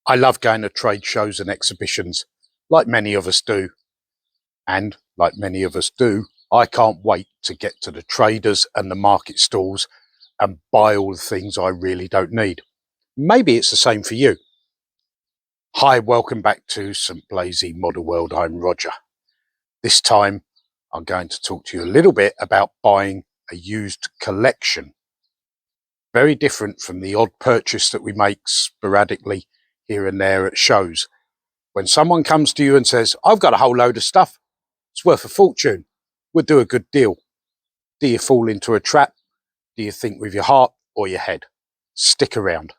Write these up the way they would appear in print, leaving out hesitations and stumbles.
I love going to trade shows and exhibitions, like many of us do. And like many of us do, I can't wait to get to the traders and the market stalls and buy all the things I really don't need. Maybe it's the same for you. Hi, welcome back to St Blazy Model World. I'm Roger. This time I'm going to talk to you a little bit about buying a used collection. Very different from the odd purchase that we make sporadically here and there at shows. When someone comes to you and says, I've got a whole load of stuff, it's worth a fortune, we'll do a good deal. Do you fall into a trap? Do you think with your heart or your head? Stick around.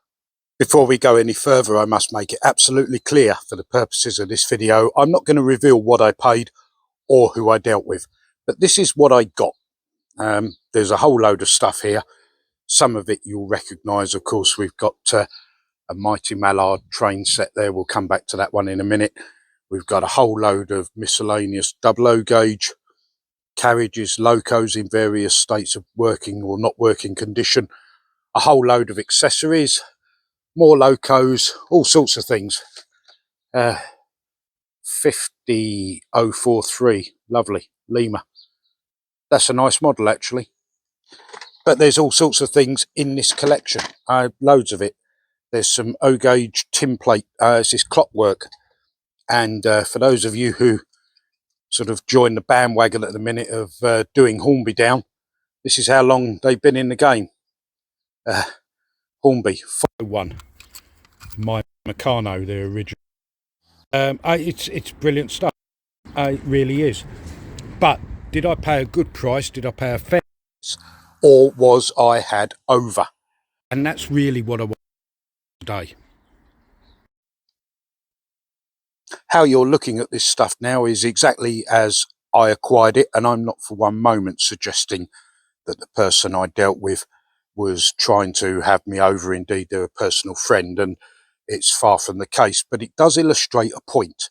Before we go any further, I must make it absolutely clear for the purposes of this video, I'm not going to reveal what I paid or who I dealt with, but this is what I got. There's a whole load of stuff here. Some of it you'll recognise, of course. We've got a Mighty Mallard train set there. We'll come back to that one in a minute. We've got a whole load of miscellaneous 00 gauge carriages, locos in various states of working or not working condition, a whole load of accessories, more locos, all sorts of things. 50043, lovely, Lima. That's a nice model actually. But there's all sorts of things in this collection, loads of it. There's some O-gauge tin plate, it's this clockwork. And for those of you who sort of joined the bandwagon at the minute of doing Hornby down, this is how long they've been in the game. Hornby 501, my Meccano, the original. It's brilliant stuff. It really is. But did I pay a good price? Did I pay a fair price? Or was I had over? And that's really what I want today. How you're looking at this stuff now is exactly as I acquired it, and I'm not for one moment suggesting that the person I dealt with was trying to have me over. Indeed, they're a personal friend, and it's far from the case. But it does illustrate a point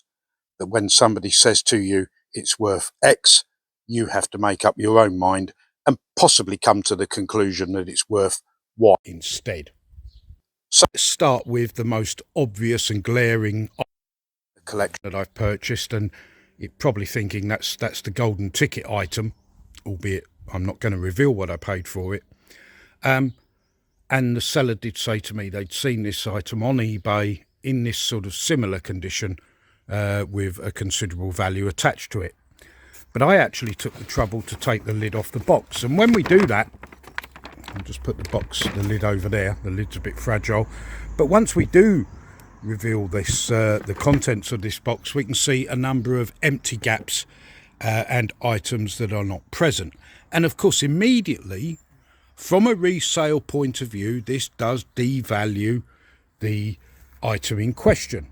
that when somebody says to you it's worth X, you have to make up your own mind and possibly come to the conclusion that it's worth Y instead. So let's start with the most obvious and glaring collection that I've purchased, and you're probably thinking that's the golden ticket item, albeit I'm not going to reveal what I paid for it. And the seller did say to me they'd seen this item on eBay in this sort of similar condition with a considerable value attached to it. But I actually took the trouble to take the lid off the box, and when we do that, I'll just put the lid over there. The lid's a bit fragile, but once we do reveal this, the contents of this box, we can see a number of empty gaps and items that are not present. And of course, immediately, from a resale point of view, this does devalue the item in question.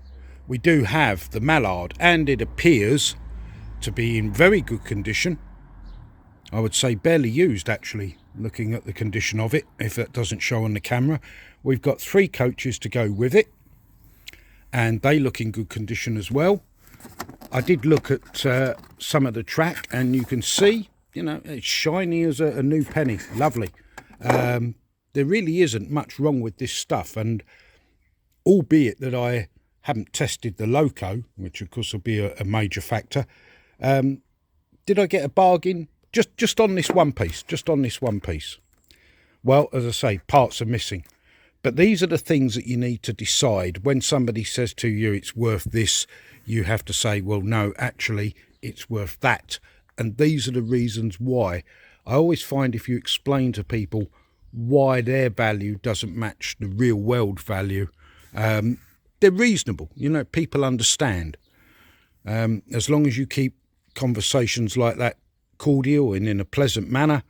We do have the Mallard, and it appears to be in very good condition. I would say barely used actually, looking at the condition of it, if that doesn't show on the camera. We've got 3 coaches to go with it, and they look in good condition as well. I did look at some of the track, and you can see, you know, it's shiny as a new penny. Lovely. There really isn't much wrong with this stuff, and albeit that I haven't tested the loco, which of course will be a major factor, did I get a bargain just on this one piece? Just on this one piece. Well, as I say, parts are missing. But these are the things that you need to decide. When somebody says to you it's worth this, you have to say, well, no, actually, it's worth that. And these are the reasons why. I always find if you explain to people why their value doesn't match the real world value, they're reasonable. You know, people understand. As long as you keep conversations like that cordial and in a pleasant manner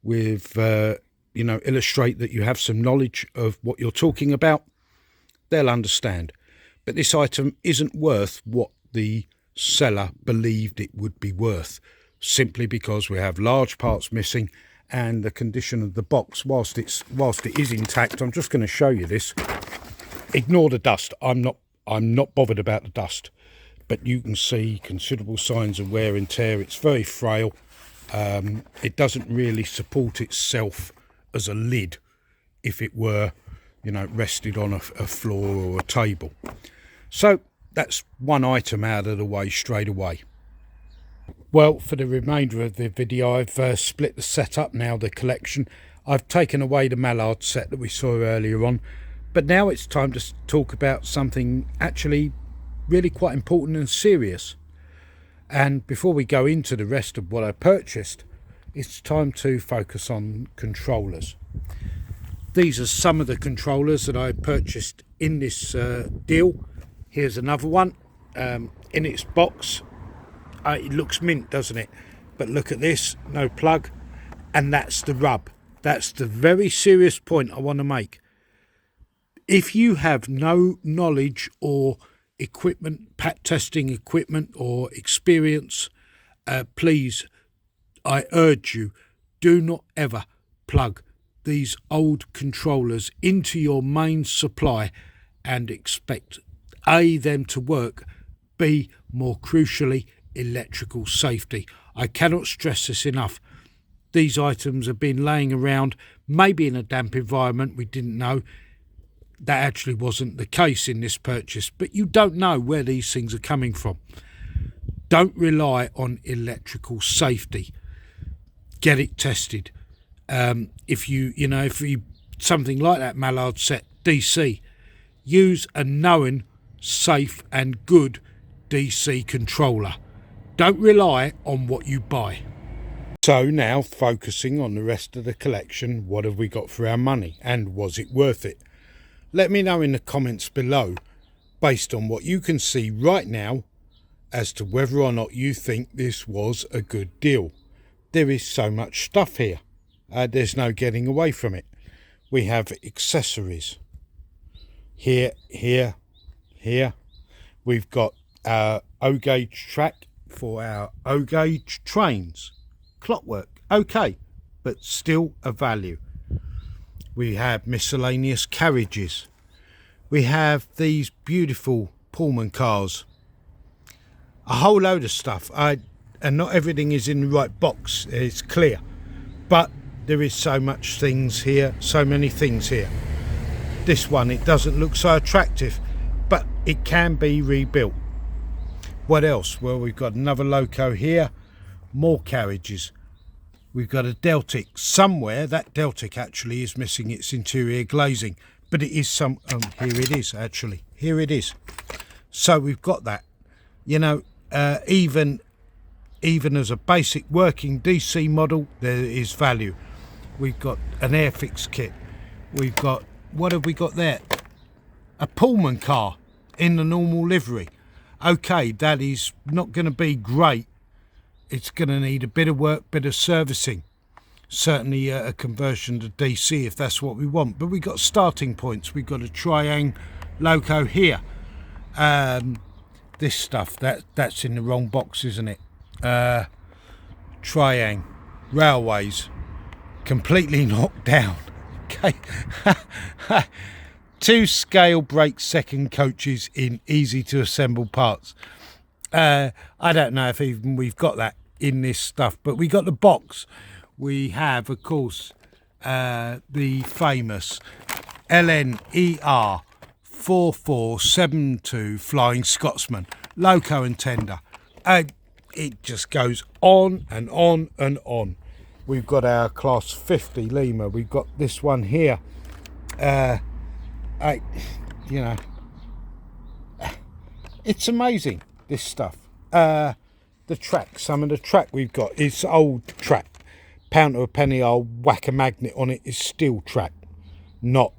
with, you know, illustrate that you have some knowledge of what you're talking about, they'll understand. But this item isn't worth what the seller believed it would be worth, simply because we have large parts missing, and the condition of the box, whilst it is intact, I'm just going to show you this. Ignore the dust. I'm not bothered about the dust, but you can see considerable signs of wear and tear. It's very frail. It doesn't really support itself as a lid if it were, you know, rested on a floor or a table. So that's one item out of the way straight away. Well, for the remainder of the video, I've split the set up now, the collection. I've taken away the mallard set that we saw earlier on, but now it's time to talk about something actually really quite important and serious. And before we go into the rest of what I purchased, it's time to focus on controllers. These are some of the controllers that I purchased in this deal. Here's another one in its box. It looks mint, doesn't it? But look at this, no plug, and that's the rub. That's the very serious point I want to make. If you have no knowledge or equipment, pat testing equipment or experience, please, I urge you, do not ever plug these old controllers into your main supply and expect A, them to work, B, more crucially, electrical safety. I cannot stress this enough. These items have been laying around, maybe in a damp environment, we didn't know. That actually wasn't the case in this purchase, but you don't know where these things are coming from. Don't rely on electrical safety. Get it tested. If you something like that mallard set DC, use a known, safe and good DC controller. Don't rely on what you buy. So now, focusing on the rest of the collection, what have we got for our money and was it worth it? Let me know in the comments below, based on what you can see right now, as to whether or not you think this was a good deal. There is so much stuff here. There's no getting away from it. We have accessories. Here. We've got our O-gauge track for our O-gauge trains. Clockwork, okay, but still a value. We have miscellaneous carriages. We have these beautiful Pulman cars. A whole load of stuff. And not everything is in the right box, it's clear. But there is so much things here, so many things here. This one, it doesn't look so attractive, but it can be rebuilt. What else? Well, we've got another loco here, more carriages. We've got a Deltic. Somewhere that Deltic actually is missing its interior glazing, but it is here it is actually. Here it is. So we've got that. You know, even as a basic working DC model, there is value. We've got an Airfix kit. We've got, what have we got there? A Pullman car in the normal livery. Okay, that is not going to be great. It's going to need a bit of work, bit of servicing. Certainly a conversion to DC if that's what we want. But we've got starting points. We've got a Triang loco here. This stuff, that's in the wrong box, isn't it? Triang, railways, completely knocked down. Okay. 2 scale brake second coaches in easy to assemble parts. I don't know if even we've got that in this stuff, but we got the box. We have, of course, the famous LNER 4472 Flying Scotsman loco and tender. It just goes on and on and on. We've got our class 50 Lima. We've got this one here. It's amazing, this stuff. The track, some of the track we've got is old track. Pound to a penny, I'll whack a magnet on it, is steel track, not,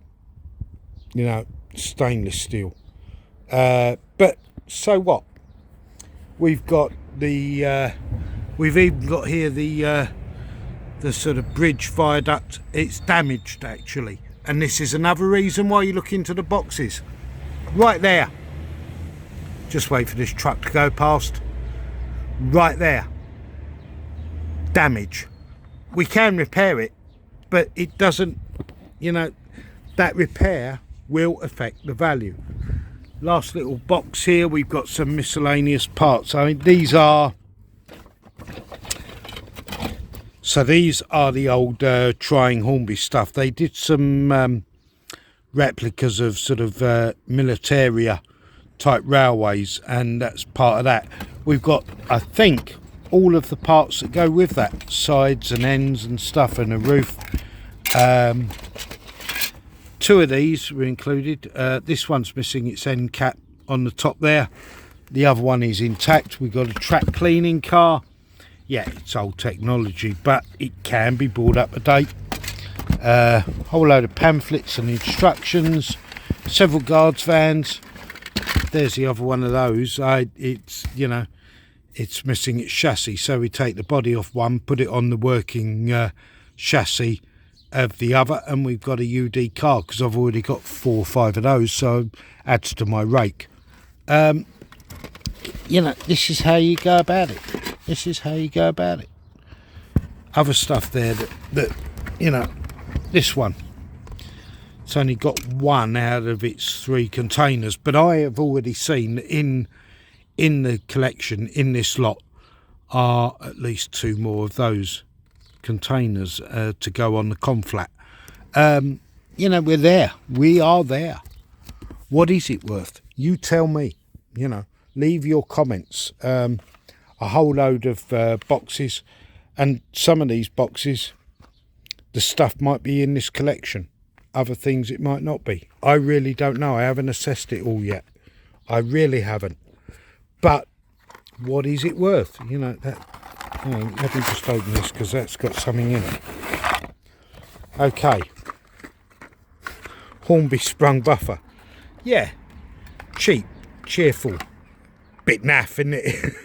stainless steel. But so what? We've got the, we've even got here the sort of bridge viaduct. It's damaged actually. And this is another reason why you look into the boxes. Right there. Just wait for this truck to go past. Right there. Damage. We can repair it, but it doesn't, that repair will affect the value. Last little box here, we've got some miscellaneous parts. I mean, these are the old Triang Hornby stuff. They did some replicas of sort of Militaria type railways, and that's part of that. We've got, I think, all of the parts that go with that, sides and ends and stuff, and a roof. Two of these were included. This one's missing its end cap on the top there. The other one is intact. We've got a track cleaning car. Yeah, it's old technology, but it can be brought up to date. Whole load of pamphlets and instructions, several guards vans. There's the other one of those. It's, you know, it's missing its chassis, so we take the body off one, put it on the working chassis of the other, and we've got a UD car, because I've already got 4 or 5 of those, so adds to my rake. You know, this is how you go about it. This is how you go about it. Other stuff there that you know, this one, it's only got 1 out of its 3 containers, but I have already seen in the collection, in this lot, are at least 2 more of those containers to go on the conflat. You know, we're there. We are there. What is it worth? You tell me. You know, leave your comments. A whole load of boxes, and some of these boxes, the stuff might be in this collection. Other things it might not be. I really don't know. I haven't assessed it all yet. I really haven't. But what is it worth? You know, that. You know, let me just open this, because that's got something in it. Okay. Hornby sprung buffer. Yeah. Cheap. Cheerful. Bit naff, isn't it?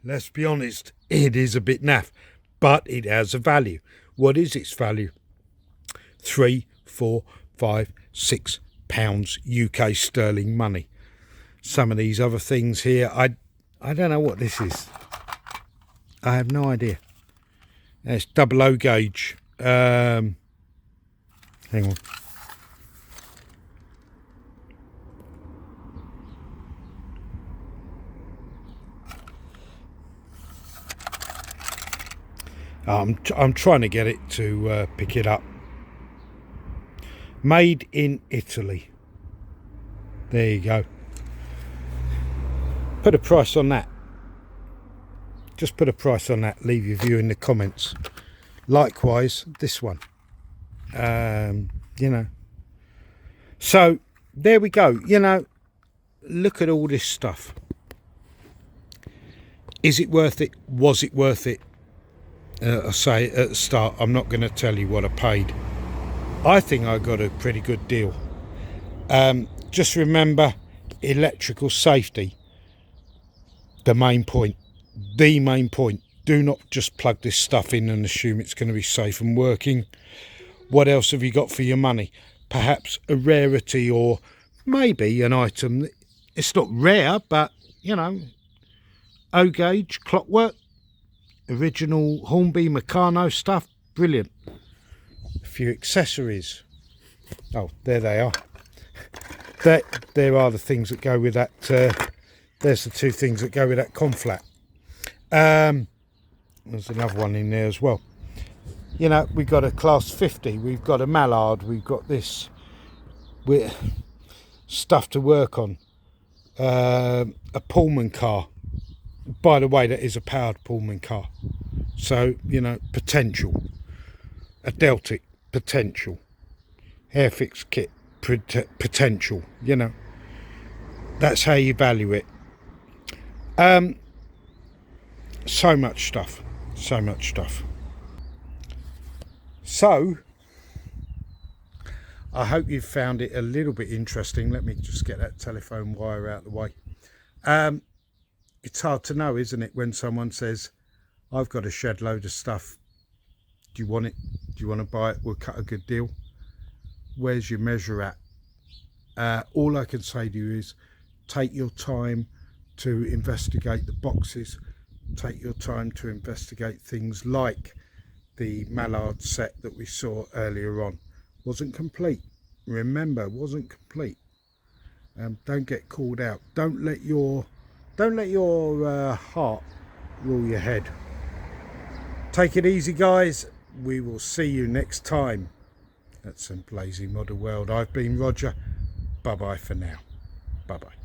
Let's be honest. It is a bit naff. But it has a value. What is its value? 3, 4, 5, 6 pounds UK sterling money. Some of these other things here, I don't know what this is. I have no idea. It's 00 gauge. Hang on. I'm trying to get it to pick it up. Made in Italy. There you go. Put a price on that. Just put a price on that. Leave your view in the comments. Likewise, this one. You know. So, there we go. You know, look at all this stuff. Is it worth it? Was it worth it? I say at the start, I'm not going to tell you what I paid. I think I got a pretty good deal. Just remember, electrical safety. The main point. Do not just plug this stuff in and assume it's going to be safe and working. What else have you got for your money? Perhaps a rarity, or maybe an item that, it's not rare, but you know, O gauge clockwork, original Hornby Meccano stuff, brilliant. A few accessories. Oh, there they are. There are the things that go with that. There's the 2 things that go with that conflat. There's another one in there as well. You know, we've got a class 50, we've got a mallard, we've got this stuff to work on. A Pulman car. By the way, that is a powered Pulman car. So, you know, potential. A Deltic, potential. Airfix kit, potential. You know, that's how you value it. So much stuff. So much stuff. So, I hope you've found it a little bit interesting. Let me just get that telephone wire out of the way. It's hard to know, isn't it, when someone says, I've got a shed load of stuff. Do you want it? Do you want to buy it? We'll cut a good deal. Where's your measure at? All I can say to you is take your time to investigate the boxes. Take your time to investigate things like the mallard set that we saw earlier on. Wasn't complete. Remember, wasn't complete. Don't get called out. Don't let your heart rule your head. Take it easy, guys. We will see you next time. That's some blazing model world. I've been Roger. Bye bye for now. Bye bye.